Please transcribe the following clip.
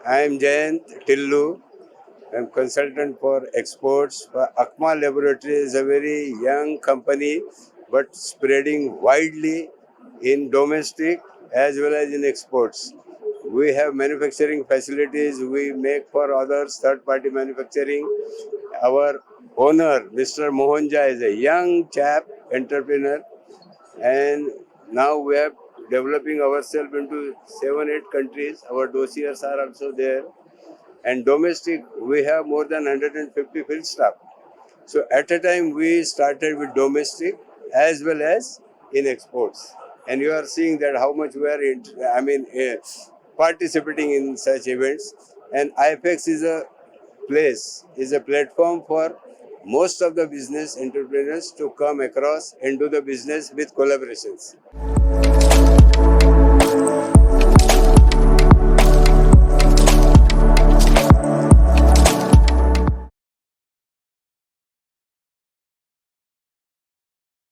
I am Jayant Tillu. I am consultant for exports. Akmma Laboratories is a very young company, but spreading widely in domestic as well as in exports. We have manufacturing facilities. We make for others, third-party manufacturing. Our owner, Mr. Mohanja, is a young chap, entrepreneur, and now we are developing ourselves into 7-8 countries. Our dossiers are also there, and domestic we have more than 150 field staff. So at a time we started with domestic as well as in exports, and you are seeing that how much we are participating in such events. And IPHEX is a platform for most of the business entrepreneurs to come across and do the business with collaborations.